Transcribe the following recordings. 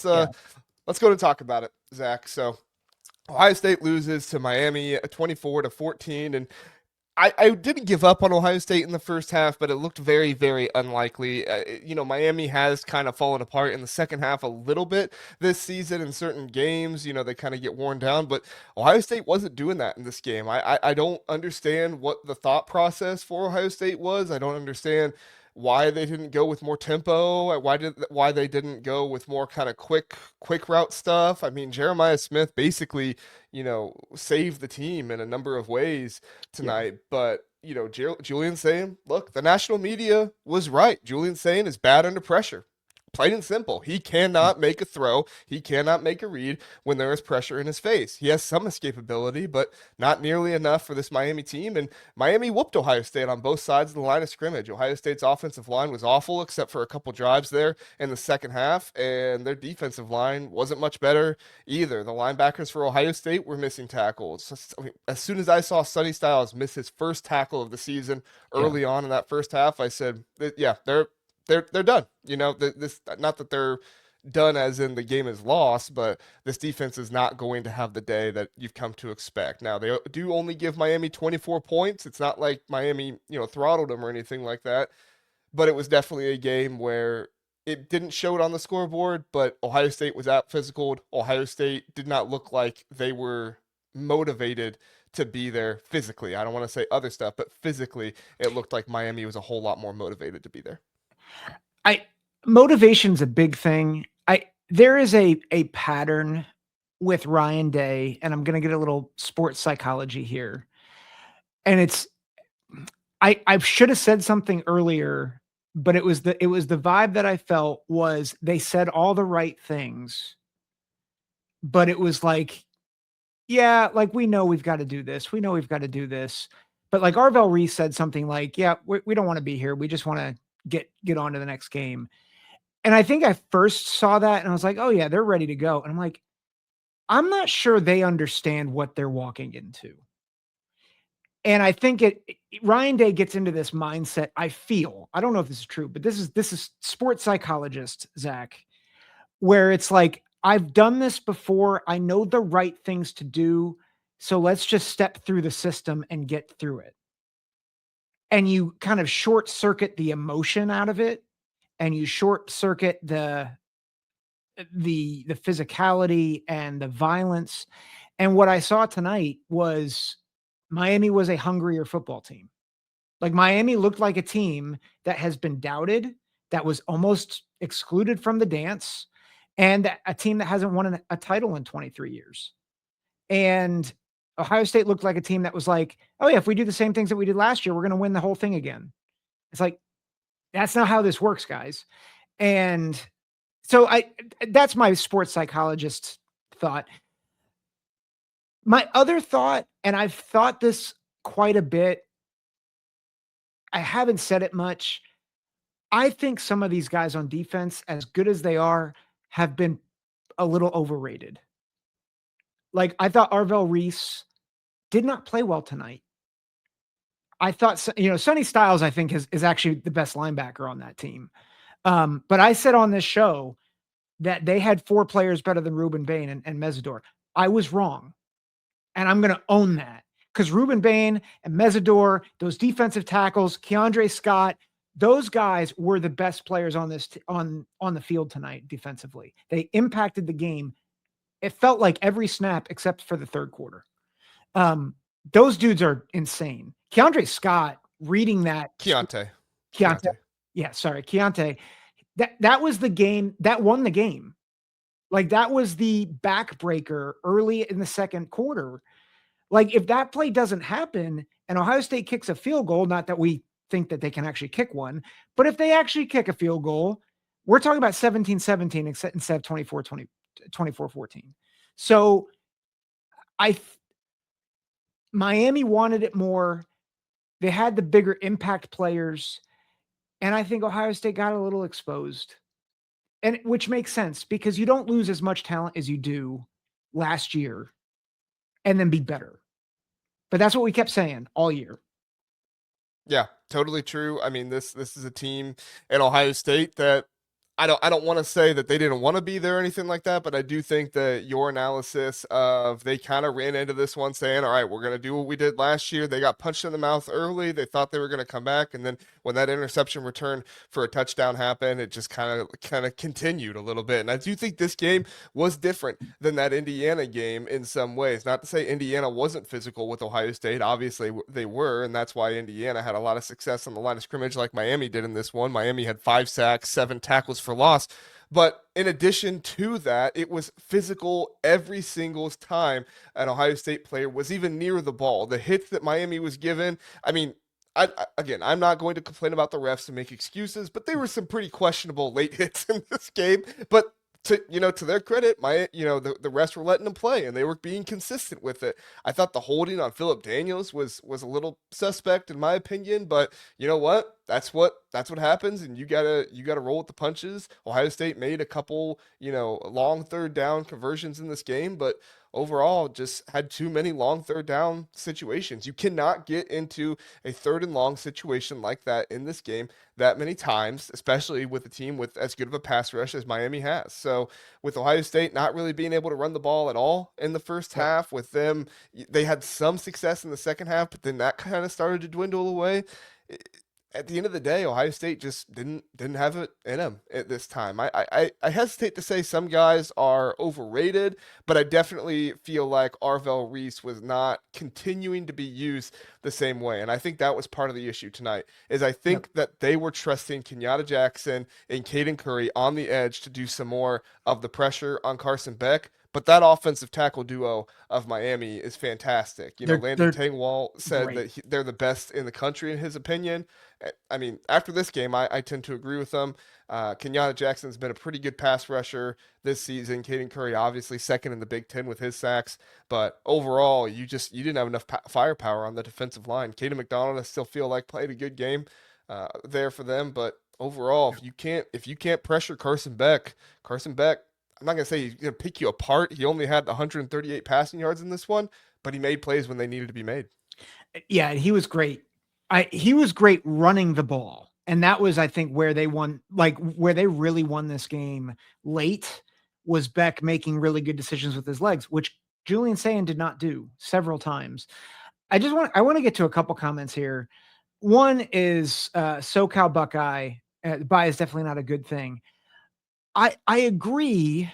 Yeah. Let's go to talk about it, Zach. So Ohio State loses to Miami 24-14, and I didn't give up on Ohio State in the first half, but it looked very, very unlikely. Miami has kind of fallen apart in the second half a little bit this season in certain games. They kind of get worn down, but Ohio State wasn't doing that in this game. I don't understand what the thought process for Ohio State was. I don't understand why they didn't go with more tempo, why they didn't go with more kind of quick route stuff. I mean, Jeremiah Smith basically, saved the team in a number of ways Yeah. tonight. But Julian Sayin, look, the national media was right. Julian Sayin is bad under pressure. Plain and simple. He cannot make a throw. He cannot make a read when there is pressure in his face. He has some escapability, but not nearly enough for this Miami team. And Miami whooped Ohio State on both sides of the line of scrimmage. Ohio State's offensive line was awful, except for a couple drives there in the second half, and their defensive line wasn't much better either. The linebackers for Ohio State were missing tackles. I mean, as soon as I saw Sonny Styles miss his first tackle of the season Yeah. early on in that first half, I said, "Yeah, they're done." This not that they're done as in the game is lost, but this defense is not going to have the day that you've come to expect. Now, they do only give Miami 24 points. It's not like Miami, throttled them or anything like that, but it was definitely a game where it didn't show it on the scoreboard, but Ohio State was out physical. Ohio State did not look like they were motivated to be there physically. I don't want to say other stuff, but physically, it looked like Miami was a whole lot more motivated to be there. I Motivation's a big thing. There is a pattern with Ryan Day, and I'm gonna get a little sports psychology here. And it's I should have said something earlier, but it was the vibe that I felt was they said all the right things, but it was like, yeah, like we know we've got to do this. We know we've got to do this. But like Arvell Reese said something like, yeah, we don't want to be here. We just want to get on to the next game. And I think I first saw that and I was like, oh yeah, they're ready to go. And I'm like, I'm not sure they understand what they're walking into. And I think Ryan Day gets into this mindset. I don't know if this is true, but this is sports psychologist, Zach, where it's like, I've done this before. I know the right things to do. So let's just step through the system and get through it. And you kind of short circuit the emotion out of it, and you short circuit the physicality and the violence. And what I saw tonight was Miami was a hungrier football team. Like Miami looked like a team that has been doubted, that was almost excluded from the dance, and a team that hasn't won a title in 23 years. And Ohio State looked like a team that was like, oh yeah, if we do the same things that we did last year, we're going to win the whole thing again. It's like, that's not how this works, guys. And so that's my sports psychologist thought. My other thought, and I've thought this quite a bit, I haven't said it much. I think some of these guys on defense, as good as they are, have been a little overrated. Like I thought Arvell Reese did not play well tonight. I thought, Sonny Styles, I think is actually the best linebacker on that team. But I said on this show that they had 4 players better than Ruben Bain and Mesidor. I was wrong. And I'm going to own that because Ruben Bain and Mesidor, those defensive tackles, Keontae Scott, those guys were the best players on this on the field tonight defensively. They impacted the game. It felt like every snap except for the third quarter. Those dudes are insane. Keontae Scott reading that Keontae. Keontae, Keontae. yeah, sorry, Keontae. That was the game that won the game. Like that was the backbreaker early in the second quarter. Like if that play doesn't happen and Ohio State kicks a field goal, not that we think that they can actually kick one, but if they actually kick a field goal, we're talking about 17-17 instead of 24-14. So I Miami wanted it more. They had the bigger impact players, and I think Ohio State got a little exposed. And which makes sense because you don't lose as much talent as you do last year and then be better. But that's what we kept saying all year. Yeah, totally true. I mean, this is a team in Ohio State that I don't want to say that they didn't want to be there or anything like that, but I do think that your analysis of they kind of ran into this one saying, all right, we're going to do what we did last year. They got punched in the mouth early. They thought they were going to come back. And then when that interception return for a touchdown happened, it just kind of continued a little bit. And I do think this game was different than that Indiana game in some ways. Not to say Indiana wasn't physical with Ohio State. Obviously they were, and that's why Indiana had a lot of success on the line of scrimmage like Miami did in this one. Miami had 5 sacks, 7 tackles for loss. But in addition to that, it was physical every single time an Ohio State player was even near the ball. The hits that Miami was given, I mean, again, I'm not going to complain about the refs and make excuses, but there were some pretty questionable late hits in this game. But to their credit, the refs were letting them play and they were being consistent with it. I thought the holding on Phillip Daniels was a little suspect in my opinion, but you know what? That's what happens, and you gotta roll with the punches. Ohio State made a couple, long third down conversions in this game, but overall just had too many long third down situations. You cannot get into a third and long situation like that in this game that many times, especially with a team with as good of a pass rush as Miami has. So with Ohio State not really being able to run the ball at all in the first Yep. half, with them, they had some success in the second half, but then that kind of started to dwindle away. At the end of the day, Ohio State just didn't have it in them at this time. I hesitate to say some guys are overrated, but I definitely feel like Arvell Reese was not continuing to be used the same way. And I think that was part of the issue tonight, is I Yep. think that they were trusting Kenyatta Jackson and Caden Curry on the edge to do some more of the pressure on Carson Beck. But that offensive tackle duo of Miami is fantastic. Landon They're Tangwall said great. that they're the best in the country in his opinion. I mean, after this game, I tend to agree with them. Kenyatta Jackson's been a pretty good pass rusher this season. Caden Curry, obviously, second in the Big Ten with his sacks. But overall, you didn't have enough firepower on the defensive line. Caden McDonald, I still feel like played a good game there for them. But overall, if you can't pressure Carson Beck, I'm not gonna say he's gonna pick you apart. He only had 138 passing yards in this one, but he made plays when they needed to be made. Yeah, he was great. He was great running the ball. And that was, I think, where they won, like where they really won this game late was Beck making really good decisions with his legs, which Julian Sayin did not do several times. I want to get to a couple comments here. One is SoCal Buckeye. Buy is definitely not a good thing. I agree.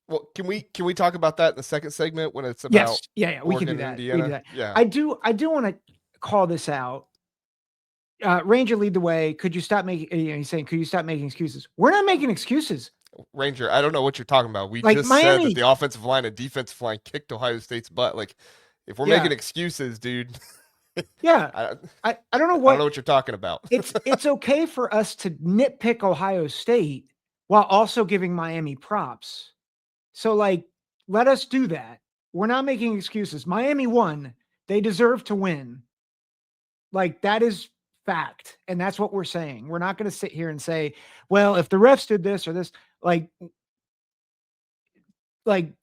Well, can we talk about that in the second segment when it's Yes. about Yeah, yeah, we can do Oregon and that. We do Indiana? that. Yeah. I do want to call this out. Ranger, lead the way. Could you stop making? He's saying, could you stop making excuses? We're not making excuses. Ranger, I don't know what you're talking about. We Like just said that Miami. the offensive line and defensive line kicked Ohio State's butt. Like, if we're Yeah, making excuses, dude, yeah. I, I don't know I don't know what what you're talking about. it's okay for us to nitpick Ohio State while also giving Miami props. So like, let us do that. We're not making excuses. Miami won. They deserve to win. Like that is fact, and that's what we're saying. We're not going to sit here and say, well, if the refs did this or this, like,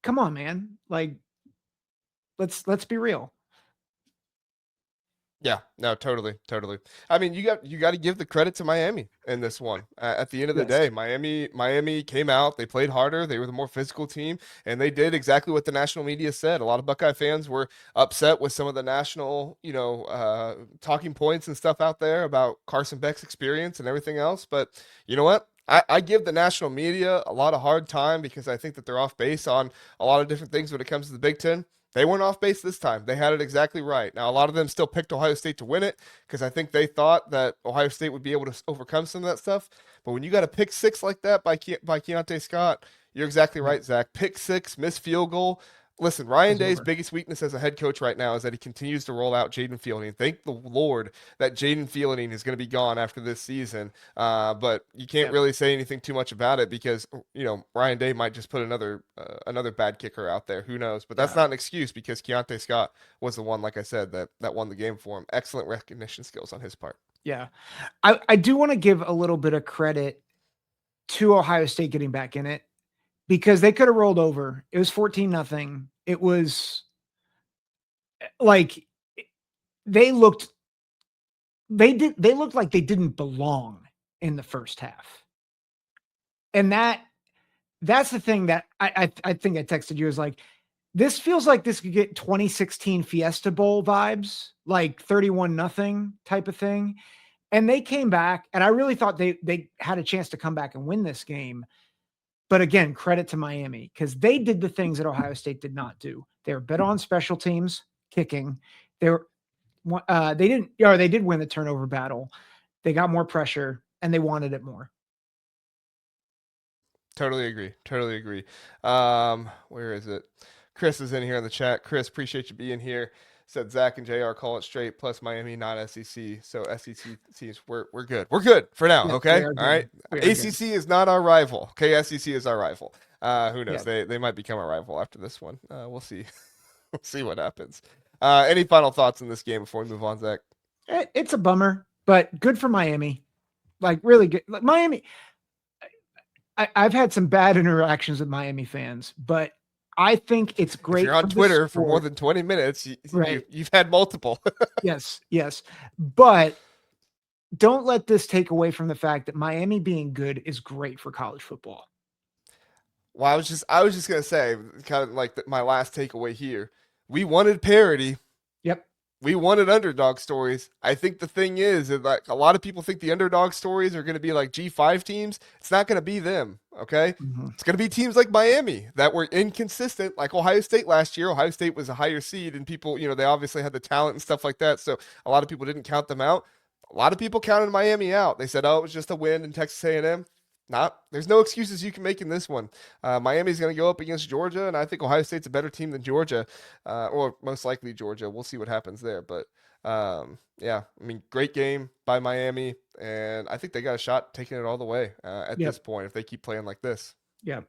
come on, man. Like, let's be real. Yeah, no, totally, totally. I mean, you got to give the credit to Miami in this one. At the end of the Yes. day, Miami came out, they played harder, they were the more physical team, and they did exactly what the national media said. A lot of Buckeye fans were upset with some of the national, talking points and stuff out there about Carson Beck's experience and everything else. But you know what? I give the national media a lot of hard time because I think that they're off base on a lot of different things when it comes to the Big Ten. They weren't off base this time. They had it exactly right. Now, a lot of them still picked Ohio State to win it because I think they thought that Ohio State would be able to overcome some of that stuff. But when you got a pick six like that by Keontae Scott, you're exactly Yep. right, Zach. Pick six, missed field goal. Listen, Ryan It's Day's over. biggest weakness as a head coach right now is that he continues to roll out Jaden Fielding. Thank the Lord that Jaden Fielding is going to be gone after this season. But you can't Yep. really say anything too much about it because Ryan Day might just put another bad kicker out there. Who knows? But that's Yeah. not an excuse because Keontae Scott was the one, like I said, that won the game for him. Excellent recognition skills on his part. Yeah. I do want to give a little bit of credit to Ohio State getting back in it because they could have rolled over. It was 14-0. It was like they looked they looked like they didn't belong in the first half. And that's the thing that I think I texted you is like, this feels like this could get 2016 Fiesta Bowl vibes, like 31-0 type of thing. And they came back, and I really thought they had a chance to come back and win this game. But again, credit to Miami because they did the things that Ohio State did not do. They were better on special teams, kicking. They were they didn't, or they did win the turnover battle. They got more pressure and they wanted it more. Totally agree. Totally agree. Where is it? Chris is in here in the chat. Chris, appreciate you being here. Said Zach and JR call it straight, plus Miami, not SEC. So SEC teams, we're good. We're good for now. Yes, we Okay. are All good. right. We are good. ACC is not our rival. Okay. SEC is our rival. Who knows? Yeah. They might become a rival after this one. We'll see. We'll see what happens. Any final thoughts in this game before we move on, Zach? It's a bummer, but good for Miami. Like really good. Like Miami, I've had some bad interactions with Miami fans, but I think it's If you're great on for the Twitter for more sport. than 20 minutes, Right. you've had multiple. Yes. Yes. But don't let this take away from the fact that Miami being good is great for college football. Well, I was just gonna say, kind of like my last takeaway here. We wanted parity. Yep. We wanted underdog stories. I think the thing is that like a lot of people think the underdog stories are going to be like G5 teams. It's not going to be them, okay? Mhm. It's going to be teams like Miami that were inconsistent, like Ohio State last year. Ohio State was a higher seed, and people, they obviously had the talent and stuff like that. So a lot of people didn't count them out. A lot of people counted Miami out. They said, "Oh, it was just a win in Texas A&M." Not. There's no excuses you can make in this one. Miami's going to go up against Georgia, and I think Ohio State's a better team than Georgia, or most likely Georgia. We'll see what happens there, but yeah, I mean, great game by Miami, and I think they got a shot taking it all the way at this Yep. point if they keep playing like this. Yep.